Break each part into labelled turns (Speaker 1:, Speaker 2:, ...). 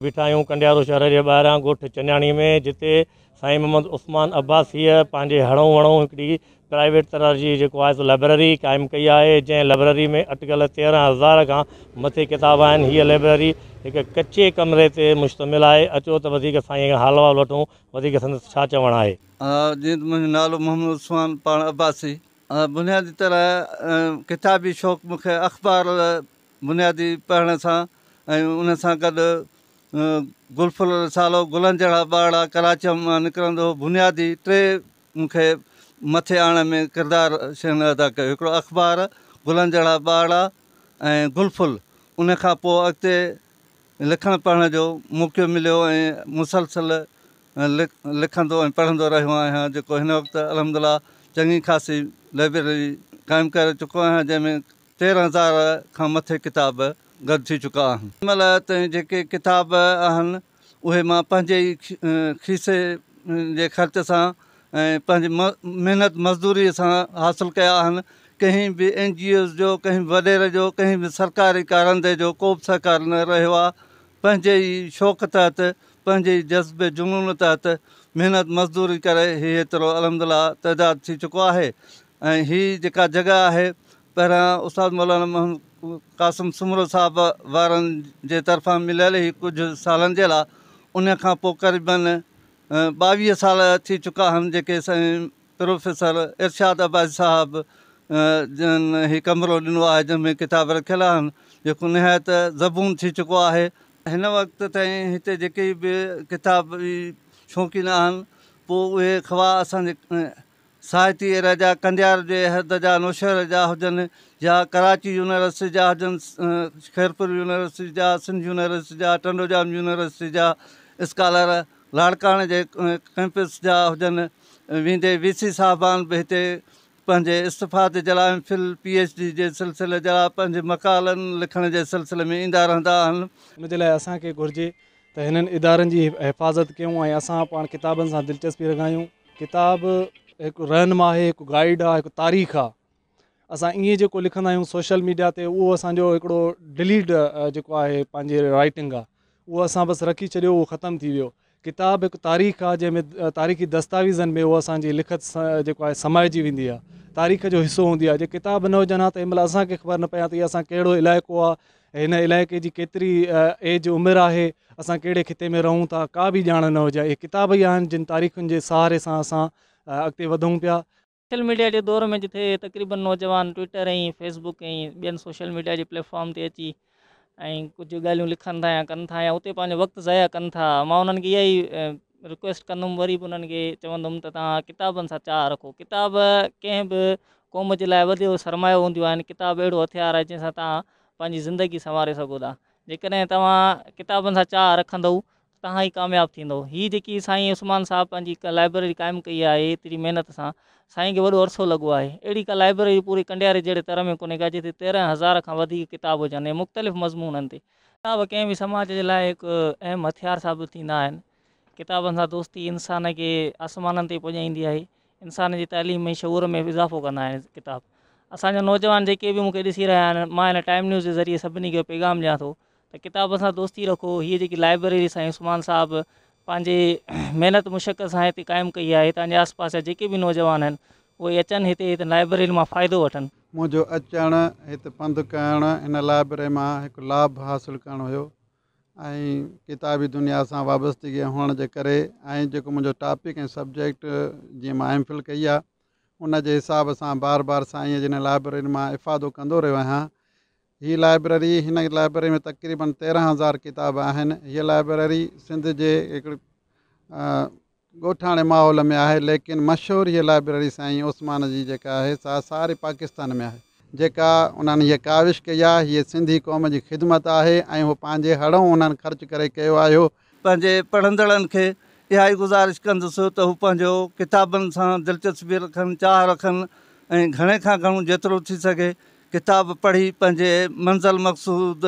Speaker 1: बीठा आहियूं कंडियारो शहर जे ॿाहिरां ॻोठ चन्याणी में, जिते साईं मोहम्मद उस्मान अब्बासीअ पंहिंजे हणों वणों हिकिड़ी प्राइवेट तरह जी जेको आहे सो लाइब्रेरी क़ाइमु कई आहे, जंहिं लाइब्रेरी में अटिकल 13,000 खां मथे किताब आहिनि। हीअ लाइब्रेरी हिकु कचे कमरे ते मुश्तमिल आहे। अचो त वधीक साईं खां हाल वाल वठूं, वधीक संदसि छा चवणु आहे।
Speaker 2: जी, मुंहिंजो नालो मोहम्मद उस्मान पाण अब्बासी। बुनियादी तरह किताबी शौक़ु मूंखे अख़बार बुनियादी पढ़ण सां ऐं उन सां गॾु गुलफुल रसालो, गुलनि जहिड़ा ॿाड़ा कराची मां निकिरंदो हो। बुनियादी टे मूंखे मथे आणण में किरदारु शयुनि अदा कयो। हिकिड़ो अख़बार, गुलनि जहिड़ा ॿाड़ा ऐं गुलफुल। उन खां पोइ अॻिते लिखणु पढ़ण जो मौक़ो मिलियो ऐं मुसलसल लिखंदो ऐं पढ़ंदो रहियो आहियां, जेको हिन वक़्तु अलहमदिल्ला चङी ख़ासी लाइब्रेरी क़ाइमु करे चुको आहियां, जंहिंमें 13,000 खां मथे किताब गॾु थी चुका आहिनि। हिन महिल ताईं जेके किताब आहिनि उहे मां पंहिंजे ई खीसे जे ख़र्च सां ऐं पंहिंजी महिनत मज़दूरीअ सां हासिलु कया आहिनि। कंहिं बि NGOs जो, कंहिं वॾेरे जो, कंहिं बि सरकारी कारंदे जो को बि सहकार न रहियो आहे। पंहिंजे ई शौक़ु तहत, पंहिंजे ई जज़्बे जुनून तहत महिनत मज़दूरी करे हीअ एतिरो अलहमदिल्ला तइदाद थी चुको आहे। ऐं हीअ जेका जॻह आहे, पहिरियां उस्ताद मौलाना मोहम्मद क़ासिम सुमरो साहब वारनि जे तरफ़ां मिलियल ही कुझु सालनि जे लाइ। उन खां पोइ क़रीबन 22 साल थी चुका आहिनि, जेके साईं प्रोफेसर इरशाद अब्बासी साहब जन ही कमिरो ॾिनो आहे, जंहिंमें किताब रखियल आहिनि, जेको निहायत ज़बून थी चुको आहे। हिन वक़्त ताईं हिते जेके बि किताब शौक़ीन आहिनि, पोइ उहे ख़्वाह असांजे साहिती एरिया जा, कंडियार जे हद जा, नौशहर जा हुजनि, या कराची यूनिवर्सिटी जा हुजनि, ख़ैरपुर यूनिवर्सिटी जा, सिंध यूनिवर्सिटी जा, टंडोजाम यूनिवर्सिटी जा स्कॉलर, लाड़काणे जे कैंपस जा हुजनि, वेंदे VC साहिबान बि हिते पंहिंजे इस्तिफ़ादे जे लाइ MPhil PhD जे सिलसिले जा पंहिंजे मक़ालनि लिखण जे सिलसिले में ईंदा रहंदा आहिनि।
Speaker 3: उन जे लाइ असांखे घुरिजे त हिननि इदारनि जी हिफ़ाज़त कयूं ऐं असां पाण किताबनि सां दिलचस्पी रखायूं। किताब हिकु रहनुमा आहे, हिकु गाइड आहे, हिकु तारीख़ आहे। असां ईअं जेको लिखंदा आहियूं सोशल मीडिया ते, उहो असांजो हिकिड़ो डिलीट जेको आहे पंहिंजी राइटिंग आहे, उहो असां बसि रखी छॾियो, उहो ख़तमु थी वियो। किताब हिकु तारीख़ आहे, जंहिंमें तारीख़ी दस्तावेज़नि में उहा असांजी लिखत जेको आहे समाइजी वेंदी आहे, तारीख़ जो हिसो हूंदी आहे। जे किताब न हुजनि हा त हिनमहिल असांखे ख़बर न पए हा त इहा असां कहिड़ो इलाइक़ो आहे, हिन इलाइक़े जी केतिरी एज उमिरि आहे, असां कहिड़े खिते में रहूं था, का बि ॼाण न हुजे। इहे किताब ई आहिनि जिन तारीख़ुनि जे सहारे सां असां अॻिते वधूं पिया।
Speaker 4: सोशल मीडिया जे दौर में जिथे तक़रीबन नौजवान ट्विटर ऐं फेसबुक ऐं ॿियनि सोशल मीडिया जे प्लेटफॉर्म ते अची ऐं कुझु ॻाल्हियूं लिखनि था या कनि था या उते पंहिंजो वक़्तु ज़ाया कनि था, मां उन्हनि खे इहा ई रिक्वेस्ट कंदुमि, वरी बि उन्हनि खे चवंदुमि त तव्हां किताबनि सां चाह रखो। किताब कंहिं बि क़ौम जे लाइ वॾो सरमायो हूंदियूं आहिनि। किताब अहिड़ो हथियार आहे जंहिंसां तव्हां पंहिंजी ज़िंदगी संवारे सघो था। जेकॾहिं तव्हां किताबनि सां चाह रखंदव, तव्हां ई कामयाबु थींदव। हीअ जेकी साईं उस्मान साहब पंहिंजी हिकु लाइब्रेरी क़ाइमु कई आहे, एतिरी महिनत सां, साईं खे वॾो अरसो लॻो आहे। अहिड़ी का लाइब्रेरी पूरी कंडियारे जहिड़े तरह में कोन्हे का, जिते 13,000 खां वधीक किताब हुजनि ऐं मुख़्तलिफ़ मज़मूननि ते। किताब कंहिं बि समाज जे लाइ हिकु अहम हथियार साबित थींदा आहिनि। किताबनि सां दोस्ती इंसान खे आसमाननि ते पहुचाईंदी आहे, इंसान जी तालीम ऐं शऊर में इज़ाफ़ो कंदा आहिनि किताब। असांजा नौजवान जेके बि मूंखे ॾिसी रहिया आहिनि, मां हिन टाइम न्यूज़ जे ज़रिए सभिनी खे पैगाम ॾियां थो त किताब सां दोस्ती रखो। हीअ जेकी लाइब्रेरी साईं उस्मान साहब पंहिंजे महिनत मुशक़त सां हिते क़ाइमु कई आहे, तव्हांजे आसपास जा जेके बि नौजवान आहिनि उहे अचनि हिते लाइब्रेरी मां फ़ाइदो वठनि।
Speaker 5: मुंहिंजो अचणु हिते पंधु करणु, हिन लाइब्रेरी मां हिकु लाभ हासिलु करणु हुयो ऐं किताबी दुनिया सां वाबस्तगी हुअण जे करे, ऐं जेको मुंहिंजो टॉपिक ऐं सब्जेक्ट जीअं मां MPhil कई आहे, उन जे हिसाब सां बार बार साईं जिन लाइब्रेरी मां इफ़ादो कंदो रहियो आहियां। हीअ लाइब्रेरी, हिन लाइब्रेरी में तक़रीबन 13,000 किताब आहिनि। हीअ लाइब्रेरी सिंध जे हिकिड़े ॻोठाणे माहौल में आहे, लेकिन मशहूरु हीअ लाइब्रेरी साईं उस्मान जी जेका आहे सा सारे पाकिस्तान में आहे। जेका उन्हनि हीअ काविश कई आहे, हीअ सिंधी क़ौम जी ख़िदमत आहे ऐं उहो पंहिंजे हड़ों उन्हनि ख़र्च करे कयो आहे।
Speaker 2: पंहिंजे पढ़ंदड़नि खे इहा ई गुज़ारिश कंदुसि त हू पंहिंजो किताबनि सां दिलचस्पी रखनि, चाह रखनि ऐं घणे खां घणो जेतिरो थी सघे किताब पढ़ी पंहिंजे मंज़िल मक़सूद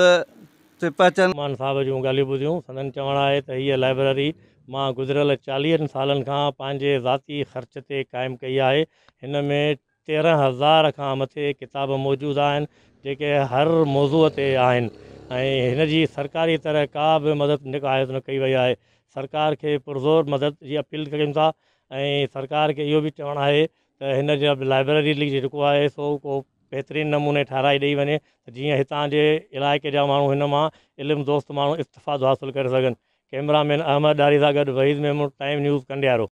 Speaker 2: ते पहुचनि।
Speaker 1: उस्मान साहब जूं ॻाल्हियूं ॿुधियूं। संदन चवणु आहे त हीअ लाइब्रेरी मां गुज़िरियल 40 सालनि खां पंहिंजे ज़ाती ख़र्च ते क़ाइमु कई आहे। हिन में 13,000 खां मथे किताब मौजूदु आहिनि। जेके हर मौज़ूअ ते आहिनि ऐं हिन जी सरकारी तरह का बि मदद निकायत न कई वई आहे। सरकार खे पुरज़ोर मदद जी अपील कयूं था ऐं सरकार खे इहो बि चवणु आहे त हिन जा लाइब्रेरी जेको आहे सो को बहितरीनु नमूने ठाराए ॾेई वञे त जीअं हितां जे इलाइक़े जा माण्हू हिन मां इल्मु दोस्त माण्हू इस्तिफ़ादो हासिलु करे सघनि। कैमरामैन अहमद डारी सां गॾु वहीद मेमून, टाइम न्यूज़ कंडियारो।